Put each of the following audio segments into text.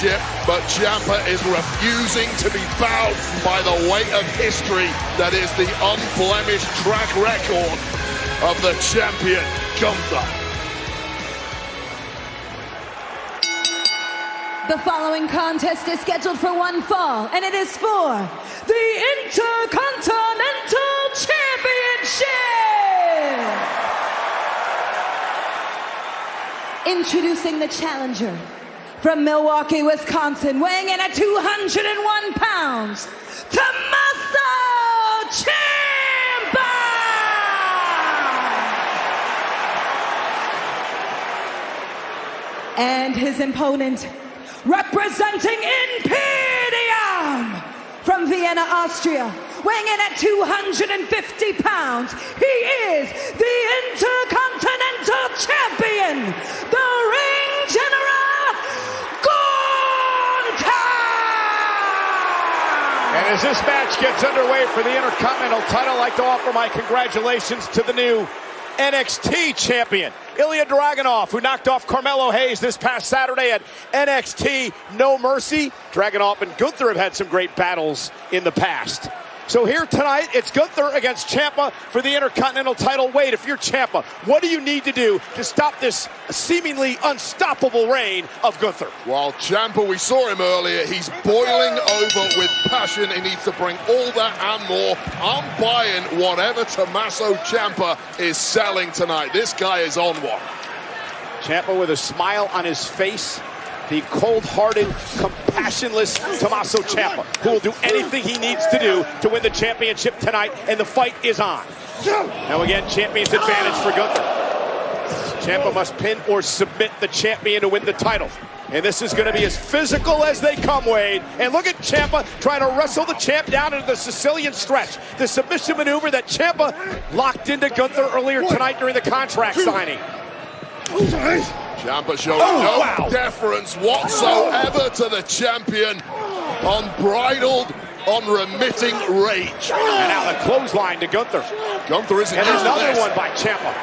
championship, but Ciampa is refusing to be bowed by the weight of history that is the unblemished track record of the champion, Gunther. The following contest is scheduled for one fall, and it is for the Intercontinental Championship! Introducing the challenger from Milwaukee, Wisconsin, weighing in at 201 pounds, Tomaso Ciampa! And his opponent, representing Imperium from Vienna, Austria, weighing in at 250 pounds, he is the Intercontinental Champion, the Ring General, Gunther! And as this match gets underway for the Intercontinental title, I'd like to offer my congratulations to the new NXT champion, Ilya Dragunov, who knocked off Carmelo Hayes this past Saturday at NXT No Mercy. Dragunov and Gunther have had some great battles in the past. So here tonight, it's Gunther against Ciampa for the Intercontinental title. Wade, if you're Ciampa, what do you need to do to stop this seemingly unstoppable reign of Gunther? Well, Ciampa, we saw him earlier. He's boiling over with passion. He needs to bring all that and more. I'm buying whatever Tomaso Ciampa is selling tonight. This guy is on one. Ciampa with a smile on his face. The cold-hearted, compassionless Tomaso Ciampa, who will do anything he needs to do to win the championship tonight, and the fight is on. Now again, champion's advantage for Gunther. Ciampa must pin or submit the champion to win the title. And this is going to be as physical as they come, Wade. And look at Ciampa trying to wrestle the champ down into the Sicilian stretch. The submission maneuver that Ciampa locked into Gunther earlier tonight during the contract signing. Ciampa showing no deference whatsoever to the champion. Unbridled, unremitting rage. And now the clothesline to Gunther. Gunther isn't and used to another this. one by Ciampa.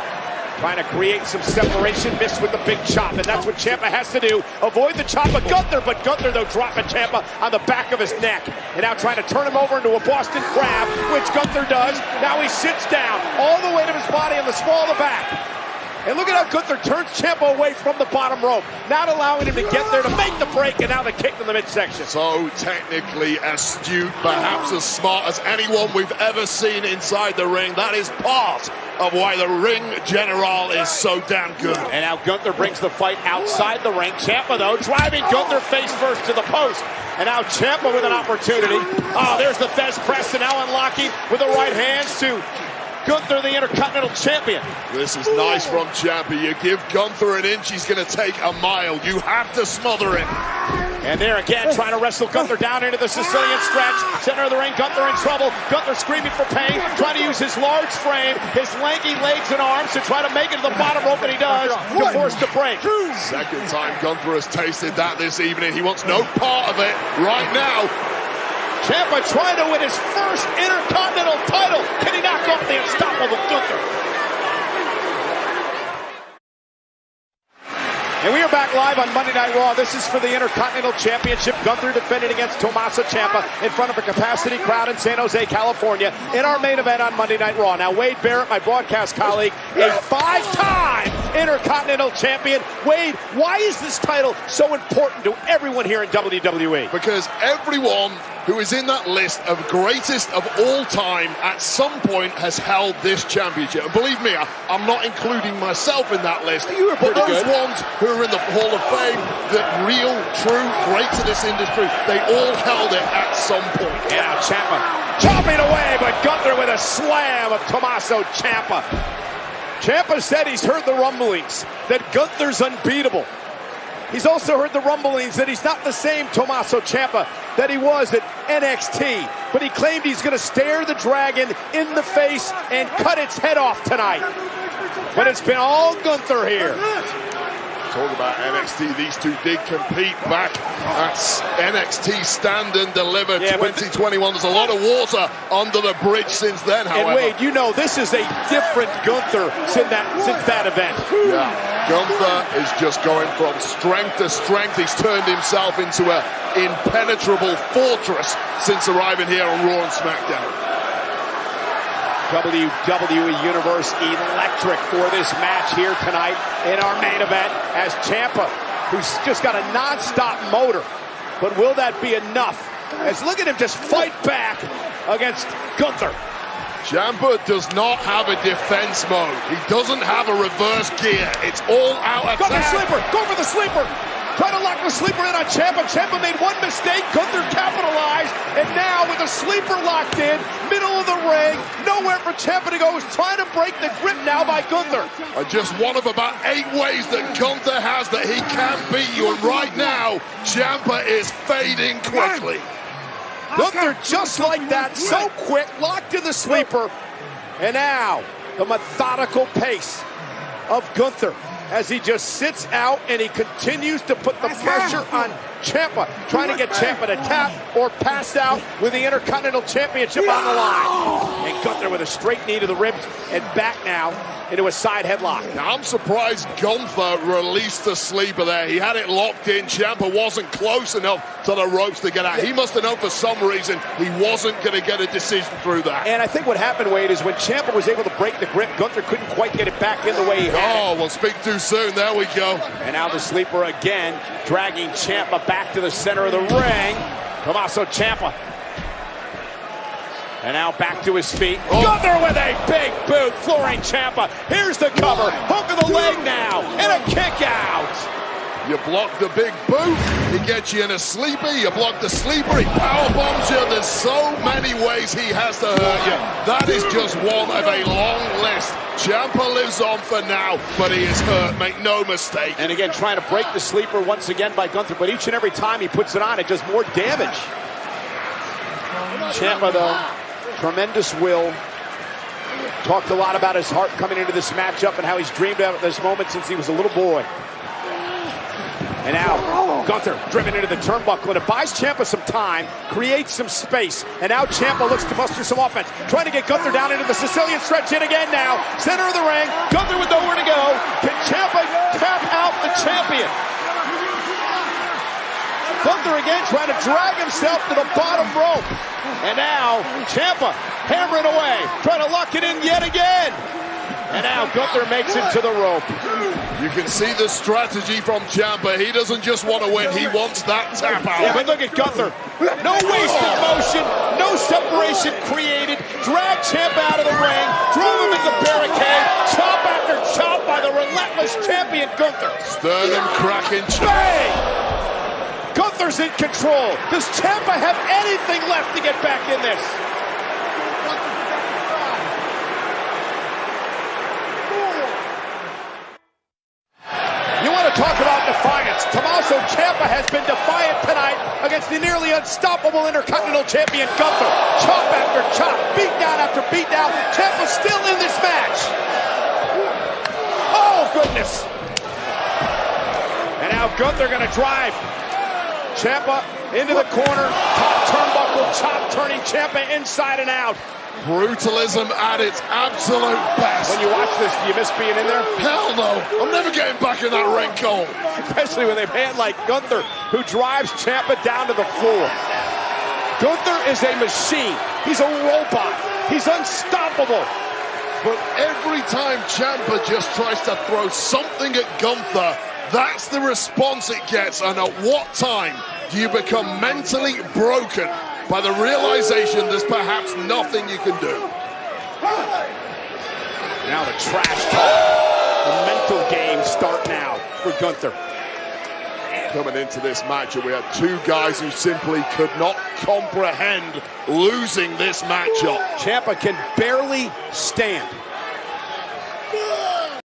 Trying to create some separation, missed with the big chop, and that's what Ciampa has to do. Avoid the chop of Gunther, but Gunther, though, dropping Ciampa on the back of his neck. And now trying to turn him over into a Boston Crab, which Gunther does. Now he sits down, all the weight of his body on the small of the back. And look at how Gunther turns Ciampa away from the bottom rope, not allowing him to get there to make the break, and now the kick in the midsection. So technically astute, perhaps as smart as anyone we've ever seen inside the ring. That is part of why the Ring General is so damn good. And now Gunther brings the fight outside the ring. Ciampa, though, driving Gunther face first to the post. And now Ciampa with an opportunity. Oh, there's the Fez press, and now unlocking with the right hands to Gunther, the Intercontinental Champion. This is nice from Ciampa. You give Gunther an inch, he's going to take a mile. You have to smother him. And there again, trying to wrestle Gunther down into the Sicilian stretch. Center of the ring, Gunther in trouble. Gunther screaming for pain, trying to use his large frame, his lanky legs and arms to try to make it to the bottom rope, and he does, to force the break. Second time Gunther has tasted that this evening. He wants no part of it right now. Ciampa trying to win his first Intercontinental title. Can he knock off the unstoppable Gunther? And we are back live on Monday Night Raw. This is for the Intercontinental Championship. Gunther defended against Tomaso Ciampa in front of a capacity crowd in San Jose, California, in our main event on Monday Night Raw. Now, Wade Barrett, my broadcast colleague, a five-time Intercontinental Champion. Wade, why is this title so important to everyone here in WWE? Because everyone who is in that list of greatest of all time at some point has held this championship. And believe me, I'm not including myself in that list. You were pretty but those good. ones who are in the Hall of Fame, the real, true greats of this industry, they all held it at some point. Yeah, Ciampa chopping away, but Gunther with a slam of Tomaso Ciampa. Ciampa said he's heard the rumblings that Gunther's unbeatable. He's also heard the rumblings that he's not the same Tomaso Ciampa that he was at NXT, but he claimed he's going to stare the dragon in the face and cut its head off tonight. But it's been all Gunther here. Talk about NXT, these two did compete back at NXT Stand and Deliver 2021. There's a lot of water under the bridge since then, however. And Wade, you know this is a different Gunther since that event. Yeah. Gunther is just going from strength to strength. He's turned himself into an impenetrable fortress since arriving here on Raw and SmackDown. WWE Universe electric for this match here tonight in our main event as Ciampa, who's just got a non-stop motor. But will that be enough? As look at him just fight back against Gunther. Ciampa does not have a defense mode. He doesn't have a reverse gear. It's all out attack. Go for the sleeper. Go for the sleeper. Try to lock the sleeper in on Ciampa. Ciampa made one mistake. Gunther capitalized. And now with the sleeper locked in, middle of the ring, nowhere for Ciampa to go. He's trying to break the grip now by Gunther. Just one of about 8 ways that Gunther has that he can beat you. And right now, Ciampa is fading quickly. Gunther just like that, so quick, locked in the sleeper. And now, the methodical pace of Gunther as he just sits out and he continues to put the pressure on Ciampa, trying to get Ciampa to tap or pass out with the Intercontinental Championship on the line. And Gunther with a straight knee to the ribs and back now into a side headlock. Now, I'm surprised Gunther released the sleeper there. He had it locked in. Ciampa wasn't close enough to the ropes to get out. He must have known for some reason he wasn't going to get a decision through that. And I think what happened, Wade, is when Ciampa was able to break the grip, Gunther couldn't quite get it back in the way he had. Oh, well, speak too soon. There we go. And now the sleeper again, dragging Ciampa back to the center of the ring. Tomaso Ciampa. And now back to his feet. Oh. Gunther with a big boot, flooring Ciampa. Here's the cover. Hook of the leg now. And a kick out. You block the big boot, he gets you in a sleeper. You block the sleeper, he power bombs you. There's so many ways he has to hurt you. That is just one of a long list. Ciampa lives on for now, but he is hurt, make no mistake. And again, trying to break the sleeper once again by Gunther, but each and every time he puts it on, it does more damage. Ciampa, though, tremendous will. Talked a lot about his heart coming into this matchup and how he's dreamed about this moment since he was a little boy. And now, Gunther driven into the turnbuckle, and it buys Ciampa some time, creates some space, and now Ciampa looks to muster some offense, trying to get Gunther down into the Sicilian stretch in again now, center of the ring, Gunther with nowhere to go. Can Ciampa tap out the champion? Gunther again trying to drag himself to the bottom rope. And now, Ciampa hammering away, trying to lock it in yet again. And now Gunther makes it to the rope. You can see the strategy from Ciampa. He doesn't just want to win, he wants that tap out. Yeah, but look at Gunther. No wasted motion, no separation created. Drag Ciampa out of the ring, drove him into the barricade, chop after chop by the relentless champion Gunther. Sternum cracking chop. Bang! Gunther's in control. Does Ciampa have anything left to get back in this? Talk about defiance. Tomaso Ciampa has been defiant tonight against the nearly unstoppable Intercontinental Champion Gunther. Chop after chop, beat down after beat down. Ciampa's still in this match. Oh, goodness. And now Gunther going to drive Ciampa into the corner. Top turnbuckle chop, turning Ciampa inside and out. Brutalism at its absolute best. When you watch this, do you miss being in there? Hell no. I'm never getting back in that ring, Cole. Especially with a man like Gunther who drives Ciampa down to the floor. Gunther is a machine. He's a robot. He's unstoppable. But every time Ciampa just tries to throw something at Gunther, that's the response it gets. And at what time do you become mentally broken by the realization there's perhaps nothing you can do? Now the trash talk, the mental games start now for Gunther. Coming into this match, we had two guys who simply could not comprehend losing this matchup. Ciampa can barely stand.